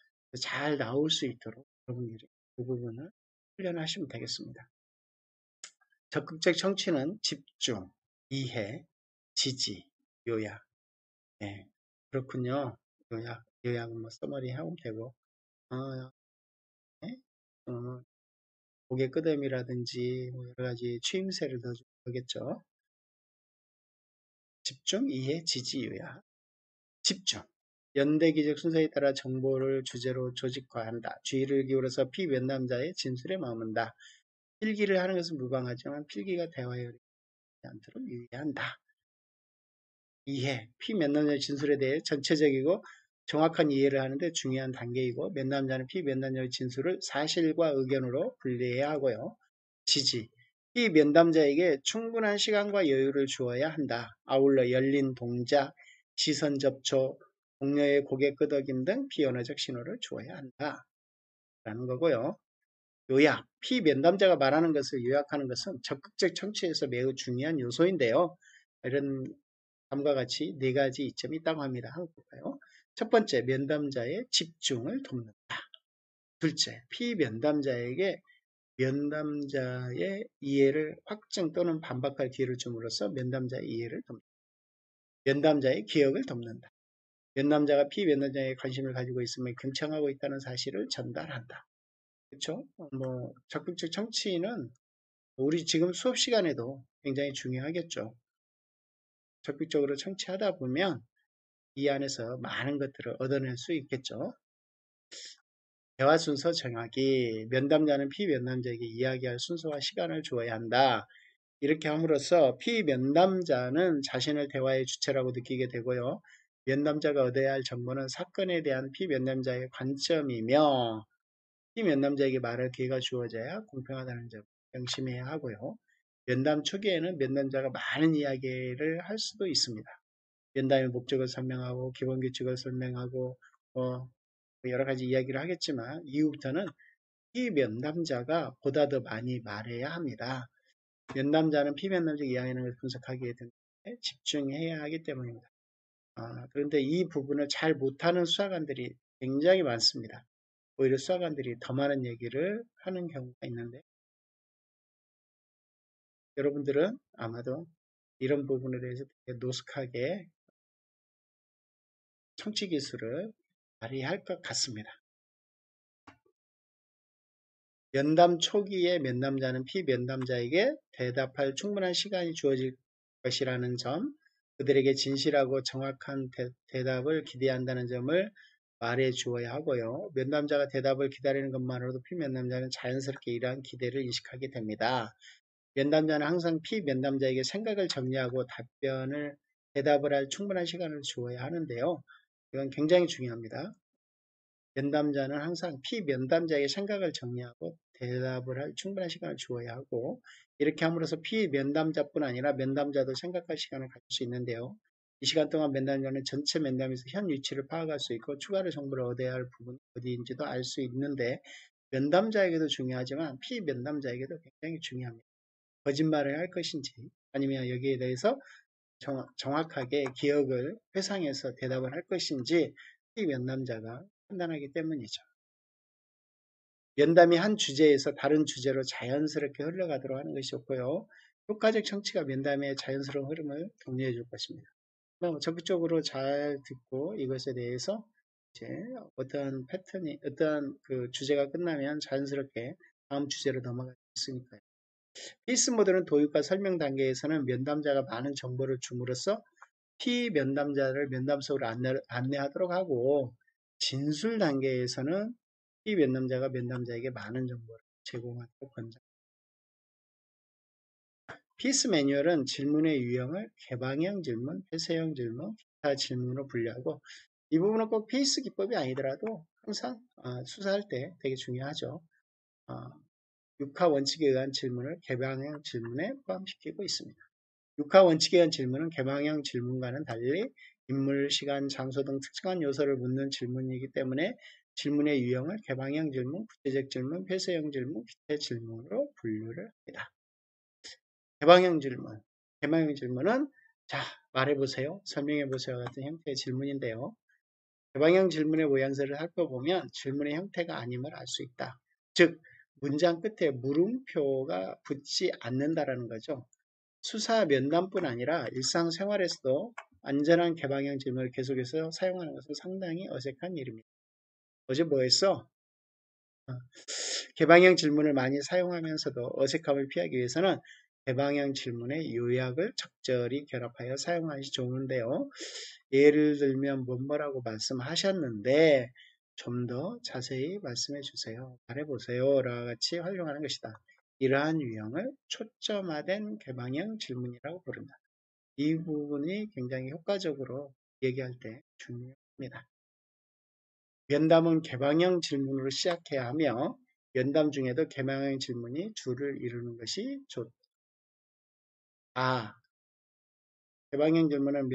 잘 나올 수 있도록 여러분들이 그 부분을 훈련하시면 되겠습니다. 적극적 청취는 집중, 이해, 지지, 요약. 네, 그렇군요. 요약은 뭐 써머리 하면 되고, 어, 네? 고개 끄덕임이라든지 뭐 여러 가지 추임새를 넣어주면 되겠죠. 집중, 이해, 지지, 요약. 집중. 연대기적 순서에 따라 정보를 주제로 조직화한다. 주의를 기울여서 피면담자의 진술에 머문다. 필기를 하는 것은 무방하지만 필기가 대화에 어울리지 않도록 유의한다. 이해. 피면담자의 진술에 대해 전체적이고 정확한 이해를 하는데 중요한 단계이고 면담자는 피면담자의 진술을 사실과 의견으로 분리해야 하고요. 지지. 이 면담자에게 충분한 시간과 여유를 주어야 한다. 아울러 열린 동작, 시선 접촉, 동료의 고개 끄덕임 등 비언어적 신호를 주어야 한다. 라는 거고요. 요약. 피면담자가 말하는 것을 요약하는 것은 적극적 청취에서 매우 중요한 요소인데요. 이런 다음과 같이 네 가지 이점이 있다고 합니다. 한번 볼까요? 첫 번째, 면담자의 집중을 돕는다. 둘째, 피면담자에게 면담자의 이해를 확증 또는 반박할 기회를 줌으로써 면담자의 이해를 돕는다. 면담자의 기억을 돕는다. 면담자가 피면담자에 관심을 가지고 있으면 경청하고 있다는 사실을 전달한다. 그렇죠? 적극적 청취는 우리 지금 수업 시간에도 굉장히 중요하겠죠. 적극적으로 청취하다 보면 이 안에서 많은 것들을 얻어낼 수 있겠죠. 대화 순서 정하기, 면담자는 피면담자에게 이야기할 순서와 시간을 주어야 한다. 이렇게 함으로써 피면담자는 자신을 대화의 주체라고 느끼게 되고요. 면담자가 얻어야 할 정보는 사건에 대한 피면담자의 관점이며 피면담자에게 말할 기회가 주어져야 공평하다는 점 명심해야 하고요. 면담 초기에는 면담자가 많은 이야기를 할 수도 있습니다. 면담의 목적을 설명하고 기본 규칙을 설명하고 여러 가지 이야기를 하겠지만 이후부터는 피면담자가 보다 더 많이 말해야 합니다. 면담자는 피면담자 이야기하는 것을 분석하기에 집중해야 하기 때문입니다. 그런데 이 부분을 잘 못하는 수사관들이 굉장히 많습니다. 오히려 수사관들이 더 많은 얘기를 하는 경우가 있는데 여러분들은 아마도 이런 부분에 대해서 되게 노숙하게 청취 기술을 발휘할 것 같습니다. 면담 초기에 면담자는 피면담자에게 대답할 충분한 시간이 주어질 것이라는 점, 그들에게 진실하고 정확한 대답을 기대한다는 점을 말해 주어야 하고요. 면담자가 대답을 기다리는 것만으로도 피면담자는 자연스럽게 이러한 기대를 인식하게 됩니다. 면담자는 항상 피면담자에게 생각을 정리하고 대답을 할 충분한 시간을 주어야 하는데요. 이건 굉장히 중요합니다. 면담자는 항상 피면담자에게 생각을 정리하고 대답을 할 충분한 시간을 주어야 하고, 이렇게 함으로써 피면담자뿐 아니라 면담자도 생각할 시간을 가질 수 있는데요. 이 시간 동안 면담자는 전체 면담에서 현 위치를 파악할 수 있고 추가로 정보를 얻어야 할 부분이 어디인지도 알 수 있는데, 면담자에게도 중요하지만 피면담자에게도 굉장히 중요합니다. 거짓말을 할 것인지 아니면 여기에 대해서 정확하게 기억을 회상해서 대답을 할 것인지 피면담자가 판단하기 때문이죠. 면담이 한 주제에서 다른 주제로 자연스럽게 흘러가도록 하는 것이 좋고요. 효과적 청취가 면담의 자연스러운 흐름을 격려해 줄 것입니다. 적극적으로 잘 듣고 이것에 대해서 이제 어떤 패턴이, 어떤 그 주제가 끝나면 자연스럽게 다음 주제로 넘어갈 수 있으니까요. 페이스 모드는 도입과 설명 단계에서는 면담자가 많은 정보를 줌으로써 피면담자를 면담 속으로 안내하도록 하고, 진술 단계에서는 피면담자가 면담자에게 많은 정보를 제공하도록 권장. 피스 매뉴얼은 질문의 유형을 개방형 질문, 폐쇄형 질문, 기타 질문으로 분류하고, 이 부분은 꼭 페이스 기법이 아니더라도 항상 수사할 때 되게 중요하죠. 6화 원칙에 의한 질문을 개방형 질문에 포함시키고 있습니다. 6화 원칙에 의한 질문은 개방형 질문과는 달리 인물, 시간, 장소 등 특정한 요소를 묻는 질문이기 때문에 질문의 유형을 개방형 질문, 구체적 질문, 폐쇄형 질문, 기타 질문으로 분류를 합니다. 개방형 질문. 개방형 질문은 자, 말해보세요. 설명해보세요. 같은 형태의 질문인데요. 개방형 질문의 모양새를 살펴보면 질문의 형태가 아님을 알 수 있다. 즉, 문장 끝에 물음표가 붙지 않는다라는 거죠. 수사 면담뿐 아니라 일상생활에서도 안전한 개방형 질문을 계속해서 사용하는 것은 상당히 어색한 일입니다. 어제 뭐 했어? 개방형 질문을 많이 사용하면서도 어색함을 피하기 위해서는 개방형 질문의 요약을 적절히 결합하여 사용하시 좋은데요. 예를 들면 뭐라고 말씀하셨는데 좀 더 자세히 말씀해 주세요. 말해보세요. 라 같이 활용하는 것이다. 이러한 유형을 초점화된 개방형 질문이라고 부른다. 이 부분이 굉장히 효과적으로 얘기할 때 중요합니다. 면담은 개방형 질문으로 시작해야 하며 면담 중에도 개방형 질문이 줄을 이루는 것이 좋다. 개방형 질문은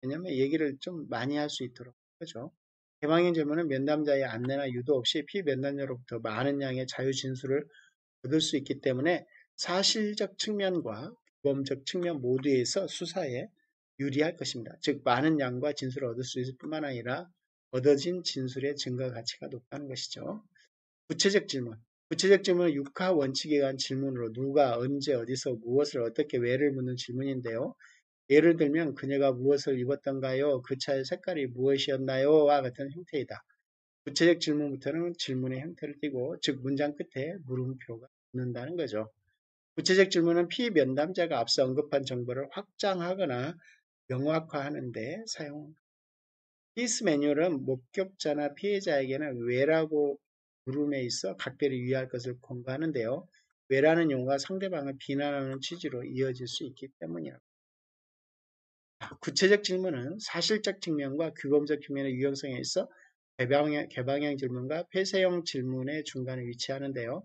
왜냐면 얘기를 좀 많이 할 수 있도록 하죠. 개방형 질문은 면담자의 안내나 유도 없이 피면담자로부터 많은 양의 자유 진술을 얻을 수 있기 때문에 사실적 측면과 규범적 측면 모두에서 수사에 유리할 것입니다. 즉 많은 양과 진술을 얻을 수 있을 뿐만 아니라 얻어진 진술의 증거 가치가 높다는 것이죠. 구체적 질문. 구체적 질문은 6화 원칙에 의한 질문으로 누가, 언제, 어디서, 무엇을, 어떻게, 왜를 묻는 질문인데요. 예를 들면 그녀가 무엇을 입었던가요? 그 차의 색깔이 무엇이었나요? 와 같은 형태이다. 구체적 질문부터는 질문의 형태를 띠고, 즉 문장 끝에 물음표가 있는다는 거죠. 구체적 질문은 피면담자가 앞서 언급한 정보를 확장하거나 명확화하는 데 사용합니다. 피스 매뉴얼은 목격자나 피해자에게는 왜라고 물음에 있어 각별히 유의할 것을 권고하는데요. 왜라는 용어가 상대방을 비난하는 취지로 이어질 수 있기 때문이랍니다. 구체적 질문은 사실적 측면과 규범적 측면의 유형성에 있어 개방형 질문과 폐쇄형 질문의 중간에 위치하는데요.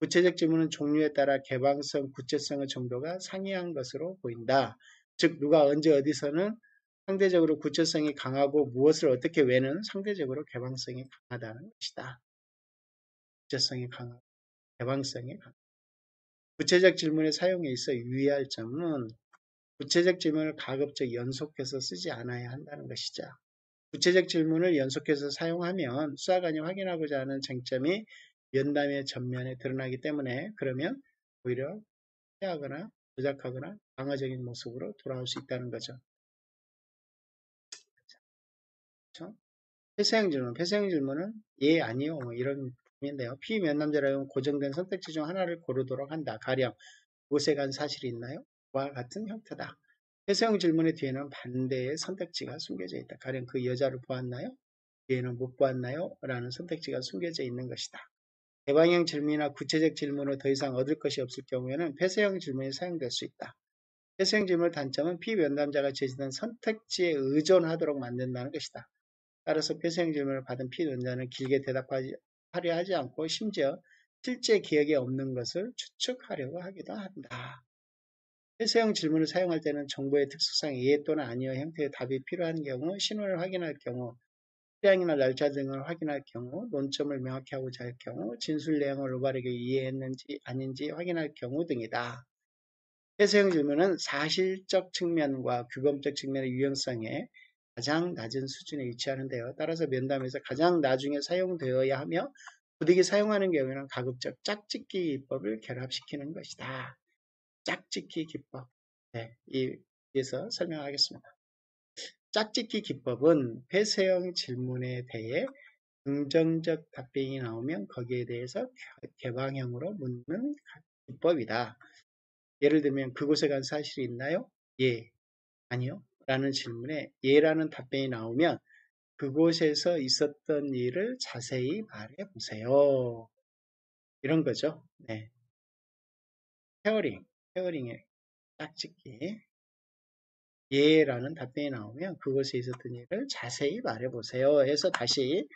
구체적 질문은 종류에 따라 개방성, 구체성의 정도가 상이한 것으로 보인다. 즉 누가 언제 어디서는 상대적으로 구체성이 강하고 무엇을 어떻게 왜는 상대적으로 개방성이 강하다는 것이다. 구체성이 강하고 개방성이 강하다. 구체적 질문의 사용에 있어 유의할 점은 구체적 질문을 가급적 연속해서 쓰지 않아야 한다는 것이죠. 구체적 질문을 연속해서 사용하면 수사관이 확인하고자 하는 쟁점이 면담의 전면에 드러나기 때문에 그러면 오히려 피하거나 조작하거나 방어적인 모습으로 돌아올 수 있다는 거죠. 폐쇄형 질문. 폐쇄형 질문은 예, 아니요, 뭐 이런 의미인데요. 피면담자라면 고정된 선택지 중 하나를 고르도록 한다. 가령 곳에 간 사실이 있나요? 와 같은 형태다. 폐쇄형 질문의 뒤에는 반대의 선택지가 숨겨져 있다. 가령 그 여자를 보았나요? 뒤에는 못 보았나요? 라는 선택지가 숨겨져 있는 것이다. 개방형 질문이나 구체적 질문을 더 이상 얻을 것이 없을 경우에는 폐쇄형 질문이 사용될 수 있다. 폐쇄형 질문의 단점은 피면담자가 제시된 선택지에 의존하도록 만든다는 것이다. 따라서 폐쇄형 질문을 받은 피면담자는 길게 대답하려 하지 않고 심지어 실제 기억에 없는 것을 추측하려고 하기도 한다. 폐쇄형 질문을 사용할 때는 정보의 특수상 예 또는 아니요 형태의 답이 필요한 경우, 신호를 확인할 경우, 수량이나 날짜 등을 확인할 경우, 논점을 명확히 하고자 할 경우, 진술 내용을 올바르게 이해했는지 아닌지 확인할 경우 등이다. 폐쇄형 질문은 사실적 측면과 규범적 측면의 유용성에 가장 낮은 수준에 위치하는데요. 따라서 면담에서 가장 나중에 사용되어야 하며 부득이 사용하는 경우에는 가급적 짝짓기 기법을 결합시키는 것이다. 짝짓기 기법. 네, 위에서 설명하겠습니다. 짝짓기 기법은 폐쇄형 질문에 대해 긍정적 답변이 나오면 거기에 대해서 개방형으로 묻는 기법이다. 예를 들면 그곳에 간 사실이 있나요? 예, 아니요. 라는 질문에 예라는 답변이 나오면 그곳에서 있었던 일을 자세히 말해보세요. 이런 거죠. 네. 페어링의 짝짓기. 예라는 답변이 나오면 그곳에 있었던 일을 자세히 말해보세요. 해서 다시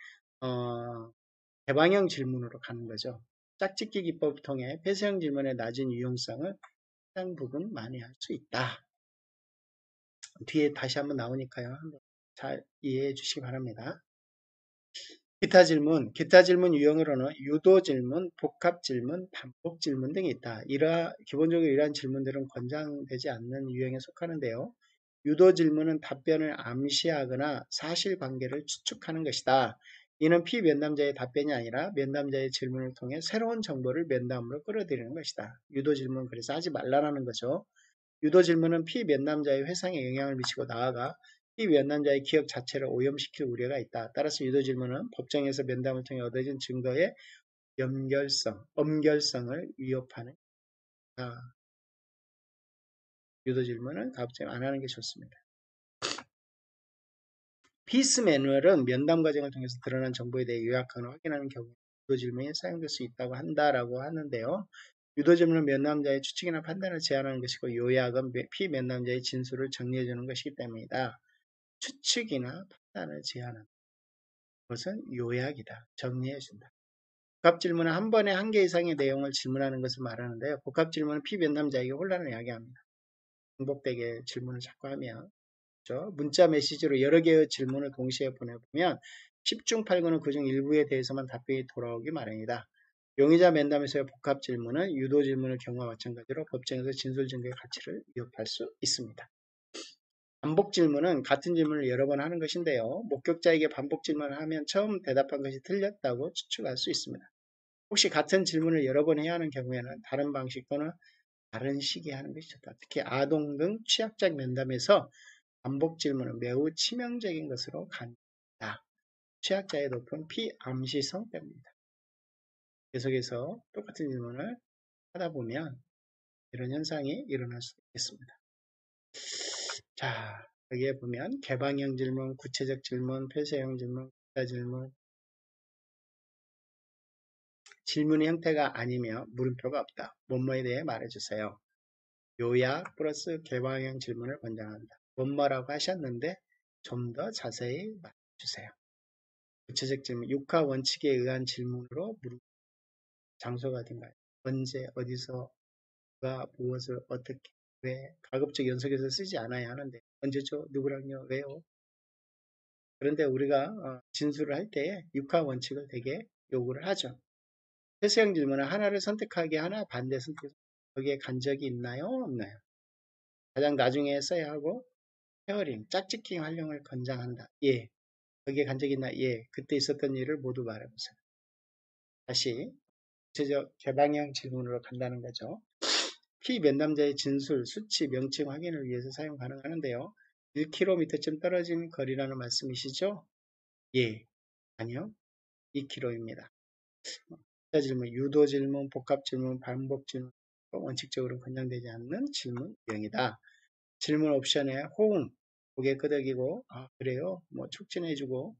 개방형 질문으로 가는 거죠. 짝짓기 기법을 통해 폐쇄형 질문의 낮은 유용성을 해당 부분 많이 할 수 있다. 뒤에 다시 한번 나오니까요. 한번 잘 이해해 주시기 바랍니다. 기타 질문 유형으로는 유도 질문, 복합 질문, 반복 질문 등이 있다. 기본적으로 이러한 질문들은 권장되지 않는 유형에 속하는데요. 유도 질문은 답변을 암시하거나 사실관계를 추측하는 것이다. 이는 피면담자의 답변이 아니라 면담자의 질문을 통해 새로운 정보를 면담으로 끌어들이는 것이다. 유도 질문은 그래서 하지 말라는 거죠. 유도 질문은 피면담자의 회상에 영향을 미치고 나아가 피면담자의 기억 자체를 오염시킬 우려가 있다. 따라서 유도 질문은 법정에서 면담을 통해 얻어진 증거의 엄결성을 위협하는 것이다. 유도 질문은 가급적 안 하는 게 좋습니다. 피스 매뉴얼은 면담 과정을 통해서 드러난 정보에 대해 요약하거나 확인하는 경우에 유도 질문이 사용될 수 있다고 한다라고 하는데요. 유도 질문은 면담자의 추측이나 판단을 제한하는 것이고 요약은 피면담자의 진술을 정리해주는 것이기 때문이다. 추측이나 판단을 제한하는 것은 요약이다. 정리해준다. 복합 질문은 한 번에 한 개 이상의 내용을 질문하는 것을 말하는데요. 복합 질문은 피면담자에게 혼란을 야기합니다. 반복되게 질문을 자꾸 하면 문자 메시지로 여러 개의 질문을 동시에 보내보면 10중 8구는 그중 일부에 대해서만 답변이 돌아오기 마련이다. 용의자 면담에서의 복합 질문은 유도 질문의 경우와 마찬가지로 법정에서 진술 증거의 가치를 위협할 수 있습니다. 반복 질문은 같은 질문을 여러 번 하는 것인데요. 목격자에게 반복 질문을 하면 처음 대답한 것이 틀렸다고 추측할 수 있습니다. 혹시 같은 질문을 여러 번 해야 하는 경우에는 다른 방식 또는 다른 시기에 하는 것이 좋다. 특히 아동 등 취약적 면담에서 반복 질문은 매우 치명적인 것으로 간다. 취약자의 높은 피암시성 때문입니다. 계속해서 똑같은 질문을 하다 보면 이런 현상이 일어날 수 있겠습니다. 자, 여기에 보면 개방형 질문, 구체적 질문, 폐쇄형 질문, 기타 질문. 질문의 형태가 아니며 물음표가 없다. 뭐뭐에 대해 말해주세요. 요약 플러스 개방형 질문을 권장한다. 뭐뭐라고 하셨는데 좀 더 자세히 말해주세요. 구체적 질문, 육하 원칙에 의한 질문으로 장소가 어딘가요? 언제, 어디서, 누가, 무엇을, 어떻게, 왜, 가급적 연속해서 쓰지 않아야 하는데 언제죠? 누구랑요? 왜요? 그런데 우리가 진술을 할 때에 육하 원칙을 되게 요구를 하죠. 폐쇄형 질문은 하나를 선택하게 하나 반대 선택 거기에 간 적이 있나요? 없나요? 가장 나중에 써야 하고 페어링, 짝짓기 활용을 권장한다. 예. 거기에 간 적이 있나? 예. 그때 있었던 일을 모두 말해보세요. 다시 구체적 개방형 질문으로 간다는 거죠. 피면담자의 진술, 수치, 명칭 확인을 위해서 사용 가능하는데요. 1km쯤 떨어진 거리라는 말씀이시죠? 예. 아니요. 2kg입니다. 질문, 유도 질문, 복합 질문, 반복 질문, 원칙적으로 권장되지 않는 질문 유형이다. 질문 옵션에 호응, 고개 끄덕이고, 아, 그래요? 뭐, 촉진해주고,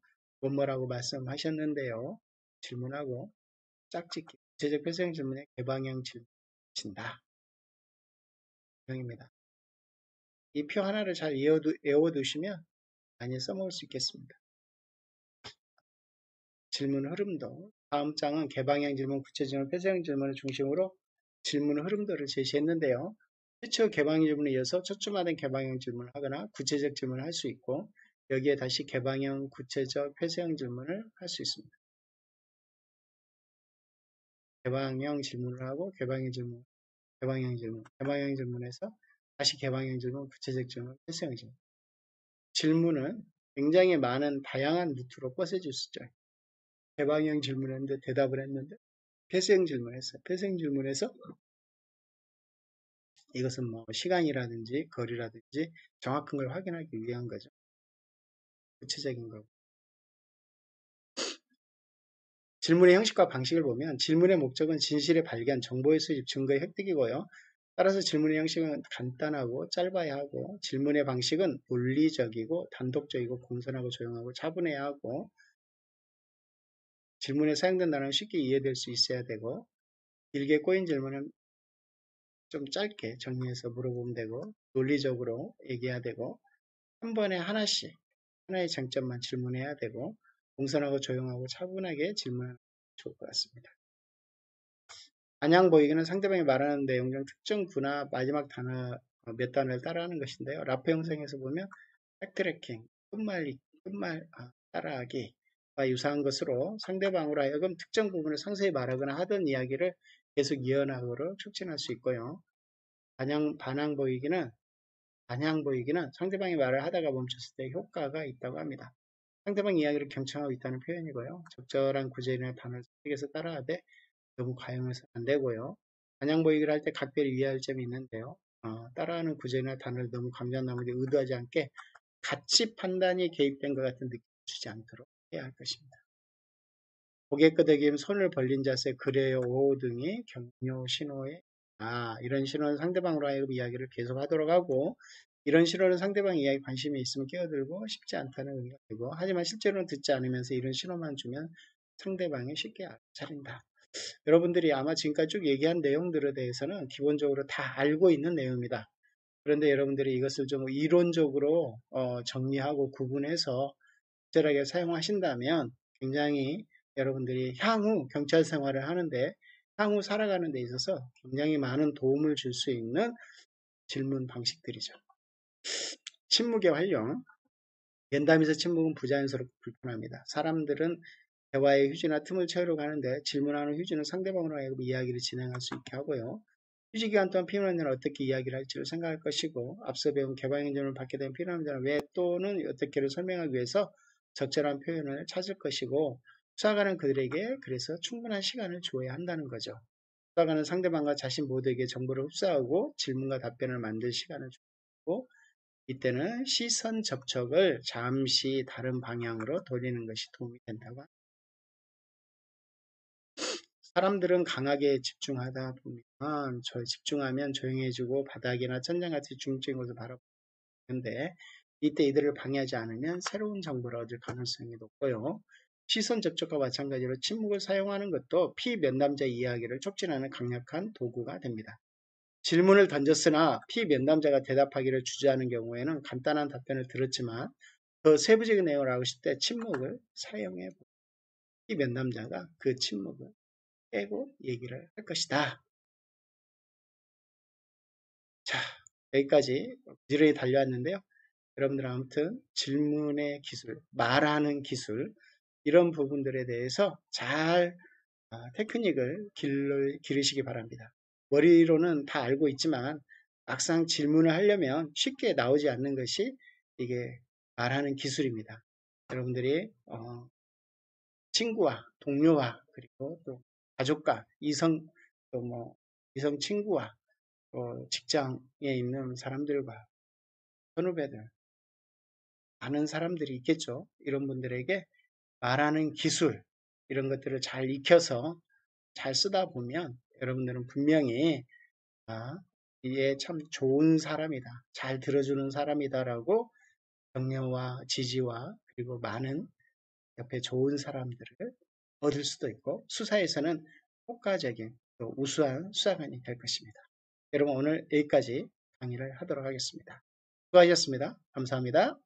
뭐라고 말씀하셨는데요. 질문하고, 짝짓기, 구체적 표정 질문에 개방형 질문 친다. 유형입니다. 이 표 하나를 잘 외워두시면 많이 써먹을 수 있겠습니다. 질문 흐름도, 다음 장은 개방형 질문, 구체적 표정 질문을 중심으로 질문 흐름도를 제시했는데요. 최초 개방형 질문에 이어서 초점화된 개방형 질문을 하거나 구체적 질문을 할 수 있고, 여기에 다시 개방형, 구체적, 폐쇄형 질문을 할 수 있습니다. 개방형 질문을 하고 개방형 질문, 개방형 질문에서 다시 개방형 질문, 구체적 질문, 폐쇄형 질문. 질문은 굉장히 많은 다양한 루트로 뻗어질 수 있죠. 개방형 질문했는데 대답을 했는데 폐쇄형 질문했어요. 폐쇄형 질문에서 이것은 뭐 시간이라든지 거리라든지 정확한 걸 확인하기 위한 거죠. 구체적인 거고. 질문의 형식과 방식을 보면 질문의 목적은 진실의 발견, 정보의 수집, 증거의 획득이고요. 따라서 질문의 형식은 간단하고 짧아야 하고 질문의 방식은 논리적이고 단독적이고 공손하고 조용하고 차분해야 하고 질문에 사용된 단어는 쉽게 이해될 수 있어야 되고 길게 꼬인 질문은 좀 짧게 정리해서 물어보면 되고 논리적으로 얘기해야 되고 한 번에 하나씩 하나의 쟁점만 질문해야 되고 공손하고 조용하고 차분하게 질문하면 좋을 것 같습니다. 안양 보이기는 상대방이 말하는 내용 중 특정 구나 마지막 단어 몇 단어를 따라하는 것인데요. 라프 형상에서 보면 백트래킹, 끝말 따라하기와 유사한 것으로 상대방으로 하여금 특정 부분을 상세히 말하거나 하던 이야기를 계속 이어나가도록 촉진할 수 있고요. 반항 보이기는 상대방이 말을 하다가 멈췄을 때 효과가 있다고 합니다. 상대방 이야기를 경청하고 있다는 표현이고요. 적절한 구절이나 단어를 선택해서 따라하되 너무 과용해서 안 되고요. 반향 보이기를 할 때 각별히 유의할 점이 있는데요. 따라하는 구절이나 단어를 너무 강조한 나머지 의도하지 않게 같이 판단이 개입된 것 같은 느낌을 주지 않도록 해야 할 것입니다. 고개 끄덕임, 손을 벌린 자세, 그래요, 오 등이 격려 신호에 이런 신호는 상대방으로 하여금 이야기를 계속하도록 하고 이런 신호는 상대방 이야기 관심이 있으면 끼어들고 싶지 않다는 의미가 되고 하지만 실제로는 듣지 않으면서 이런 신호만 주면 상대방이 쉽게 알아차린다. 여러분들이 아마 지금까지 쭉 얘기한 내용들에 대해서는 기본적으로 다 알고 있는 내용입니다. 그런데 여러분들이 이것을 좀 이론적으로 정리하고 구분해서 적절하게 사용하신다면 굉장히 여러분들이 향후 경찰 생활을 하는데 향후 살아가는 데 있어서 굉장히 많은 도움을 줄 수 있는 질문 방식들이죠. 침묵의 활용. 면담에서 침묵은 부자연스럽고 불편합니다. 사람들은 대화의 휴지나 틈을 채우려고 하는데 질문하는 휴지는 상대방으로 하여금 이야기를 진행할 수 있게 하고요. 휴지 기간 동안 필요한 자는 어떻게 이야기를 할지를 생각할 것이고 앞서 배운 개방의 질문을 받게 되면 필요한 자는 왜 또는 어떻게를 설명하기 위해서 적절한 표현을 찾을 것이고 수사관은 그들에게 그래서 충분한 시간을 줘야 한다는 거죠. 수사관은 상대방과 자신 모두에게 정보를 흡수하고 질문과 답변을 만들 시간을 주고 이때는 시선 접촉을 잠시 다른 방향으로 돌리는 것이 도움이 된다고 합니다. 사람들은 강하게 집중하다 보면 집중하면 조용해지고 바닥이나 천장같이 중증적인 것을 바라보는데 이때 이들을 방해하지 않으면 새로운 정보를 얻을 가능성이 높고요. 시선 접촉과 마찬가지로 침묵을 사용하는 것도 피면담자 이야기를 촉진하는 강력한 도구가 됩니다. 질문을 던졌으나 피면담자가 대답하기를 주저하는 경우에는 간단한 답변을 들었지만 더 세부적인 내용을 알고 싶을 때 침묵을 사용해 피면담자가 그 침묵을 빼고 얘기를 할 것이다. 자, 여기까지 부지런히 달려왔는데요. 여러분들 아무튼 질문의 기술, 말하는 기술 이런 부분들에 대해서 잘 테크닉을 기르시기 바랍니다. 머리로는 다 알고 있지만 막상 질문을 하려면 쉽게 나오지 않는 것이 이게 말하는 기술입니다. 여러분들이 친구와 동료와 그리고 또 가족과 이성 또 뭐 이성 친구와 직장에 있는 사람들과 선후배들 많은 사람들이 있겠죠. 이런 분들에게 말하는 기술 이런 것들을 잘 익혀서 잘 쓰다 보면 여러분들은 분명히 아, 이게 참 좋은 사람이다. 잘 들어주는 사람이다라고 격려와 지지와 그리고 많은 옆에 좋은 사람들을 얻을 수도 있고 수사에서는 효과적인 또 우수한 수사관이 될 것입니다. 여러분 오늘 여기까지 강의를 하도록 하겠습니다. 수고하셨습니다. 감사합니다.